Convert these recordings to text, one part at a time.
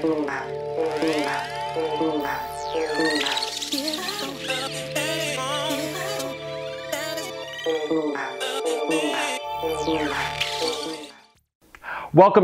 Welcome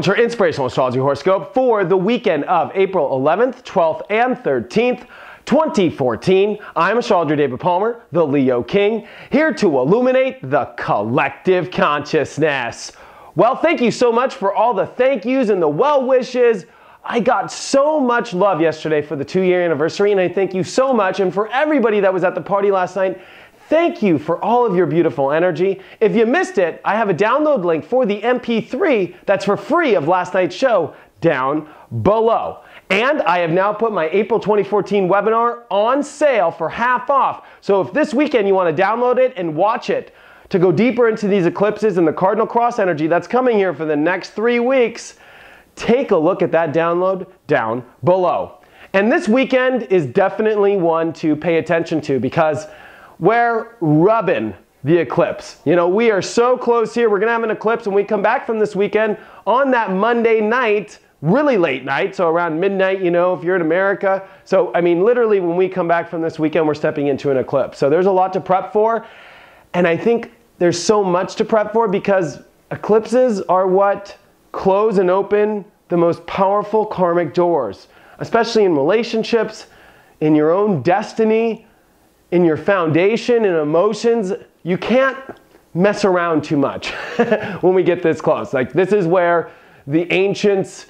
to our Inspirational Astrology Horoscope for the weekend of April 11th, 12th, and 13th, 2014. I'm Astrologer David Palmer, the Leo King, here to illuminate the collective consciousness. Well, thank you so much for all the thank yous and the well wishes. I got so much love yesterday for the 2-year anniversary, and I thank you so much. And for everybody that was at the party last night, thank you for all of your beautiful energy. If you missed it, I have a download link for the MP3 that's for free of last night's show down below. And I have now put my April 2014 webinar on sale for half off. So if this weekend you want to download it and watch it to go deeper into these eclipses and the cardinal cross energy that's coming here for the next 3 weeks, take a look at that download down below. And this weekend is definitely one to pay attention to because we're rubbing the eclipse. You know, we are so close here. We're going to have an eclipse when we come back from this weekend on that Monday night, really late night, so around midnight, you know, if you're in America. So, I mean, literally when we come back from this weekend, we're stepping into an eclipse. So there's a lot to prep for. And I think there's so much to prep for because eclipses are what close and open the most powerful karmic doors, especially in relationships, in your own destiny, in your foundation and emotions. You can't mess around too much when we get this close. Like, this is where the ancients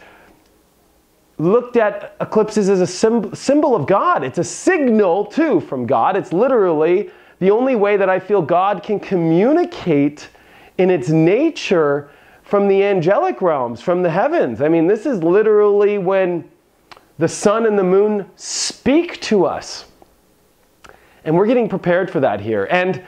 looked at eclipses as a symbol of God. It's a signal too from God. It's literally the only way that I feel God can communicate in its nature from the angelic realms, from the heavens. I mean, this is literally when the sun and the moon speak to us. And we're getting prepared for that here. And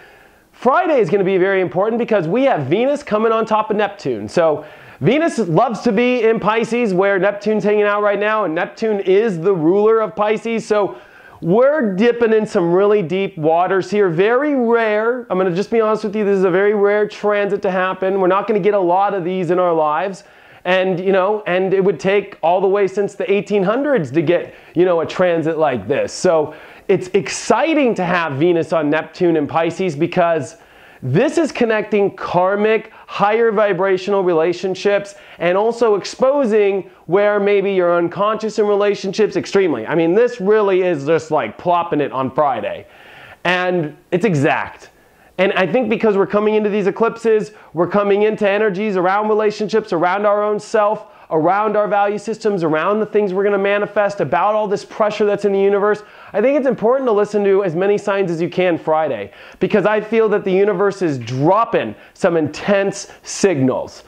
Friday is going to be very important because we have Venus coming on top of Neptune. So Venus loves to be in Pisces where Neptune's hanging out right now, and Neptune is the ruler of Pisces. So we're dipping in some really deep waters here. Very rare. I'm going to just be honest with you. This is a very rare transit to happen. We're not going to get a lot of these in our lives. And, you know, and it would take all the way since the 1800s to get, you know, a transit like this. So it's exciting to have Venus on Neptune and Pisces because this is connecting karmic, higher vibrational relationships and also exposing where maybe you're unconscious in relationships extremely. I mean, this really is just like plopping it on Friday. And it's exact. And I think because we're coming into these eclipses, we're coming into energies around relationships, around our own self, around our value systems, around the things we're going to manifest, about all this pressure that's in the universe. I think it's important to listen to as many signs as you can Friday because I feel that the universe is dropping some intense signals.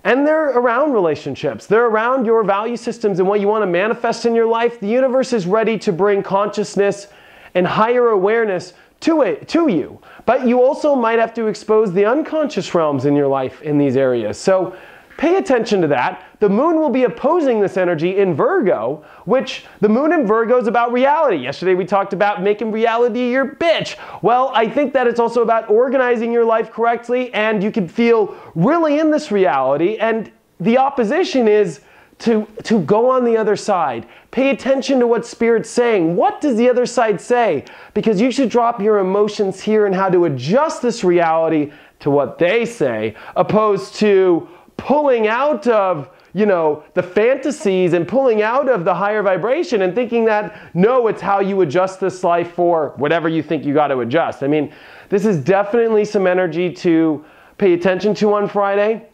And they're around relationships. They're around your value systems and what you want to manifest in your life. The universe is ready to bring consciousness and higher awareness to you. But you also might have to expose the unconscious realms in your life in these areas. So pay attention to that. The moon will be opposing this energy in Virgo, which the moon in Virgo is about reality. Yesterday we talked about making reality your bitch. Well, I think that it's also about organizing your life correctly, and you can feel really in this reality. And the opposition is to go on the other side. Pay attention to what Spirit's saying. What does the other side say? Because you should drop your emotions here and how to adjust this reality to what they say, opposed to pulling out of, you know, the fantasies and pulling out of the higher vibration and thinking that, no, it's how you adjust this life for whatever you think you got to adjust. I mean, this is definitely some energy to pay attention to on Friday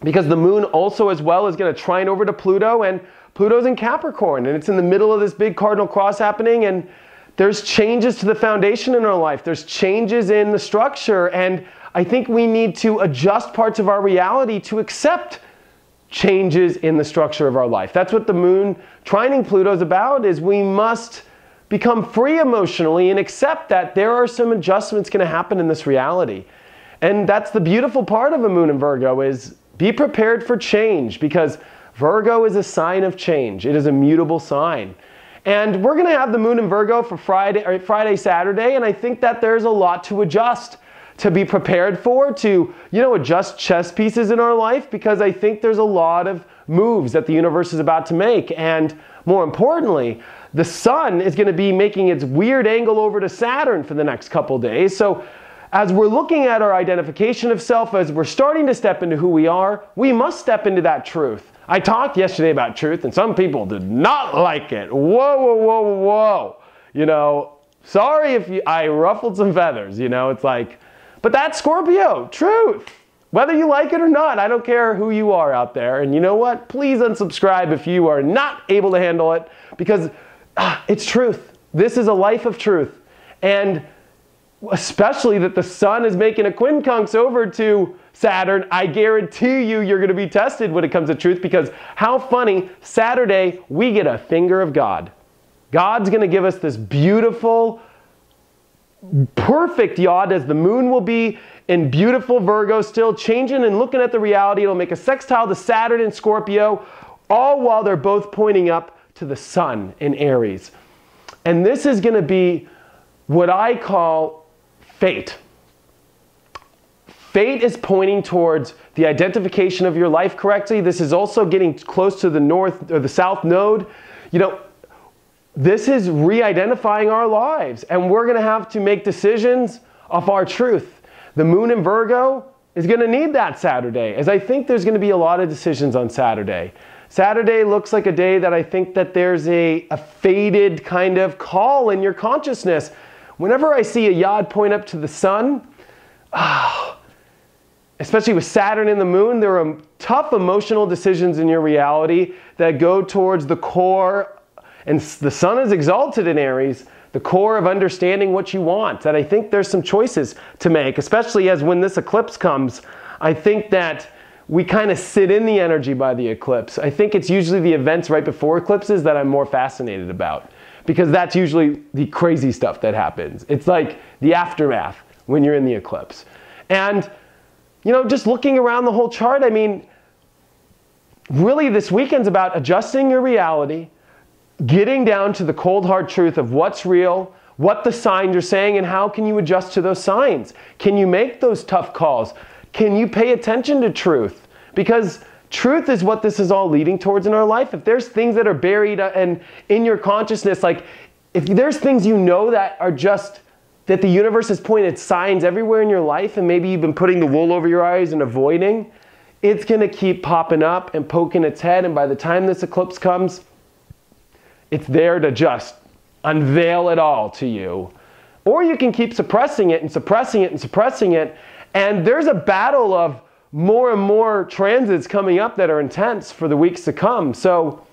because the moon also as well is going to trine over to Pluto, and Pluto's in Capricorn, and it's in the middle of this big cardinal cross happening, and there's changes to the foundation in our life. There's changes in the structure, and I think we need to adjust parts of our reality to accept changes in the structure of our life. That's what the moon trining Pluto is about, is we must become free emotionally and accept that there are some adjustments going to happen in this reality. And that's the beautiful part of a moon in Virgo, is be prepared for change, because Virgo is a sign of change. It is a mutable sign. And we're going to have the moon in Virgo for Friday, Saturday, and I think that there's a lot to adjust to be prepared for, to, adjust chess pieces in our life, because I think there's a lot of moves that the universe is about to make. And more importantly, the sun is going to be making its weird angle over to Saturn for the next couple days. So as we're looking at our identification of self, as we're starting to step into who we are, we must step into that truth. I talked yesterday about truth, and some people did not like it. Whoa, whoa, whoa, whoa. Sorry if I ruffled some feathers, it's like, but that's Scorpio, truth. Whether you like it or not, I don't care who you are out there. And you know what? Please unsubscribe if you are not able to handle it, because it's truth. This is a life of truth. And especially that the sun is making a quincunx over to Saturn, I guarantee you're going to be tested when it comes to truth, because how funny, Saturday, we get a finger of God. God's going to give us this beautiful, perfect yod, as the moon will be in beautiful Virgo, still changing and looking at the reality. It'll make a sextile to Saturn in Scorpio, all while they're both pointing up to the sun in Aries. And this is going to be what I call fate. Fate is pointing towards the identification of your life correctly. This is also getting close to the north or the south node. This is re-identifying our lives, and we're going to have to make decisions of our truth. The moon in Virgo is going to need that Saturday, as I think there's going to be a lot of decisions on Saturday. Saturday looks like a day that I think that there's a faded kind of call in your consciousness. Whenever I see a yod point up to the sun, especially with Saturn and the moon, there are tough emotional decisions in your reality that go towards the core. And the sun is exalted in Aries, the core of understanding what you want. That I think there's some choices to make, especially as when this eclipse comes. I think that we kind of sit in the energy by the eclipse. I think it's usually the events right before eclipses that I'm more fascinated about, because that's usually the crazy stuff that happens. It's like the aftermath when you're in the eclipse. And, just looking around the whole chart, I mean, really this weekend's about adjusting your reality, getting down to the cold hard truth of what's real, what the signs are saying, and how can you adjust to those signs? Can you make those tough calls? Can you pay attention to truth? Because truth is what this is all leading towards in our life. If there's things that are buried and in your consciousness, like if there's things that are just, that the universe has pointed signs everywhere in your life, and maybe you've been putting the wool over your eyes and avoiding, it's going to keep popping up and poking its head, and by the time this eclipse comes, it's there to just unveil it all to you. Or you can keep suppressing it and suppressing it and suppressing it. And there's a battle of more and more transits coming up that are intense for the weeks to come. So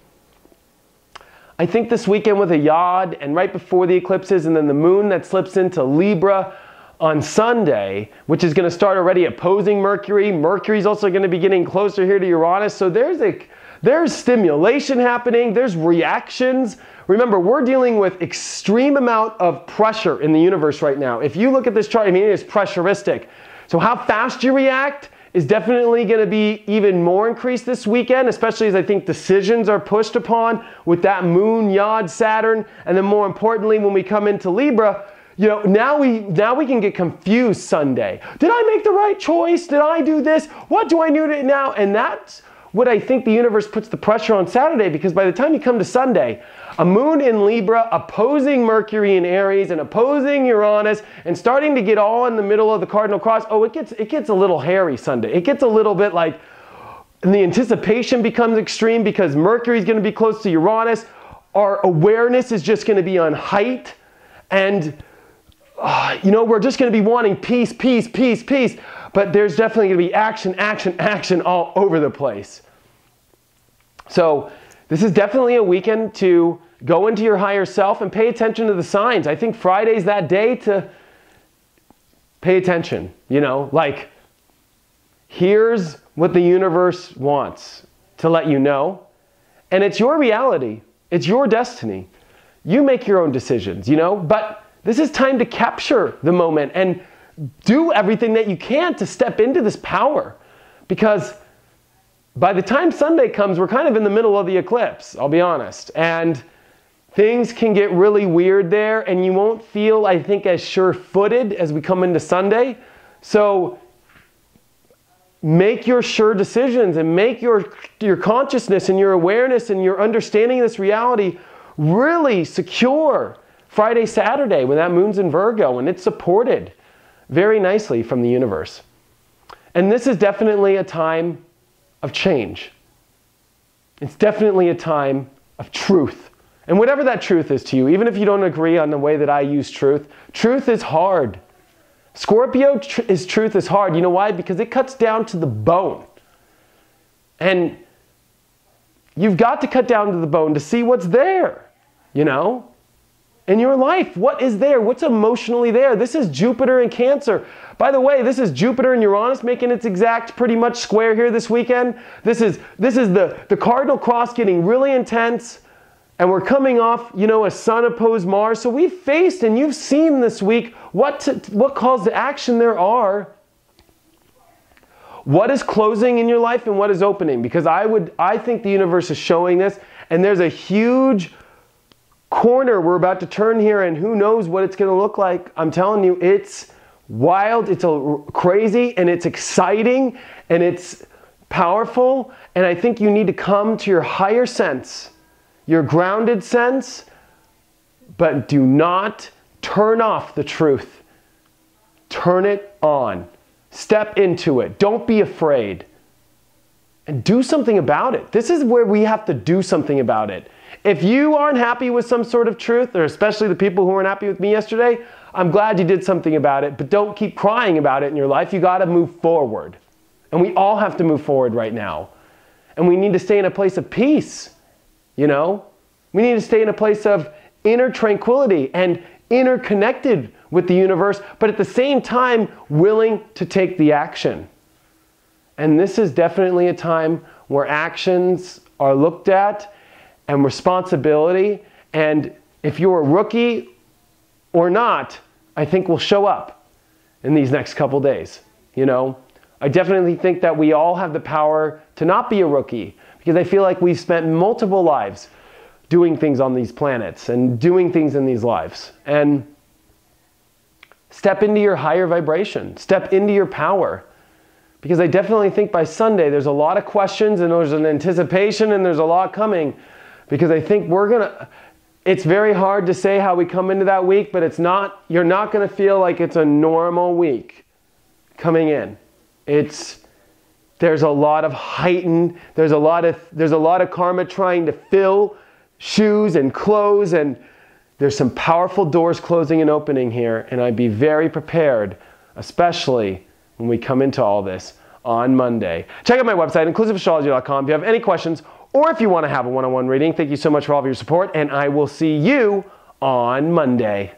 I think this weekend with a yod, and right before the eclipses, and then the moon that slips into Libra on Sunday, which is going to start already opposing Mercury. Mercury's also going to be getting closer here to Uranus. So there's stimulation happening, there's reactions. Remember, we're dealing with extreme amount of pressure in the universe right now. If you look at this chart, it is pressuristic. So how fast you react is definitely going to be even more increased this weekend, especially as I think decisions are pushed upon with that moon, yod, Saturn, and then more importantly, when we come into Libra, now we can get confused Sunday. Did I make the right choice? Did I do this? What do I do now? And that's what I think the universe puts the pressure on Saturday, because by the time you come to Sunday, a moon in Libra opposing Mercury in Aries and opposing Uranus and starting to get all in the middle of the cardinal cross, it gets a little hairy Sunday. It gets a little bit like, and the anticipation becomes extreme because Mercury's going to be close to Uranus. Our awareness is just going to be on height, and we're just going to be wanting peace, peace, peace, peace. But there's definitely going to be action, action, action all over the place. So this is definitely a weekend to go into your higher self and pay attention to the signs. I think Friday's that day to pay attention. Like, here's what the universe wants to let you know. And it's your reality. It's your destiny. You make your own decisions, But this is time to capture the moment and do everything that you can to step into this power, because by the time Sunday comes, we're kind of in the middle of the eclipse, I'll be honest, and things can get really weird there, and you won't feel, I think, as sure-footed as we come into Sunday. So make your sure decisions and make your consciousness and your awareness and your understanding of this reality really secure Friday, Saturday, when that moon's in Virgo, and it's supported very nicely from the universe. And this is definitely a time of change. It's definitely a time of truth. And whatever that truth is to you, even if you don't agree on the way that I use truth, truth is hard. Scorpio truth is hard. You know why? Because it cuts down to the bone. And you've got to cut down to the bone to see what's there, you know? In your life, what is there? What's emotionally there? This is Jupiter in Cancer. By the way, this is Jupiter and Uranus making its exact pretty much square here this weekend. This is the cardinal cross getting really intense. And we're coming off, you know, a Sun opposed Mars. So we've faced, and you've seen this week, what calls to action there are. What is closing in your life and what is opening? Because I think the universe is showing this. And there's a huge corner we're about to turn here, and who knows what it's going to look like. I'm telling you, it's wild, it's crazy, and it's exciting, and it's powerful. And I think you need to come to your higher sense, your grounded sense, but do not turn off the truth. Turn it on. Step into it. Don't be afraid. And do something about it. This is where we have to do something about it. If you aren't happy with some sort of truth, or especially the people who weren't happy with me yesterday, I'm glad you did something about it, but don't keep crying about it in your life. You got to move forward. And we all have to move forward right now. And we need to stay in a place of peace, you know? We need to stay in a place of inner tranquility and interconnected with the universe, but at the same time, willing to take the action. And this is definitely a time where actions are looked at and responsibility, and if you're a rookie or not, I think will show up in these next couple days, you know? I definitely think that we all have the power to not be a rookie, because I feel like we've spent multiple lives doing things on these planets and doing things in these lives. And step into your higher vibration, step into your power. Because I definitely think by Sunday there's a lot of questions and there's an anticipation and there's a lot coming. Because I think it's very hard to say how we come into that week, but you're not going to feel like it's a normal week coming in. There's a lot of heightened, there's a lot of karma trying to fill shoes and clothes, and there's some powerful doors closing and opening here, and I'd be very prepared, especially when we come into all this on Monday. Check out my website, inclusiveastrology.com, if you have any questions, or if you want to have a one-on-one reading. Thank you so much for all of your support, and I will see you on Monday.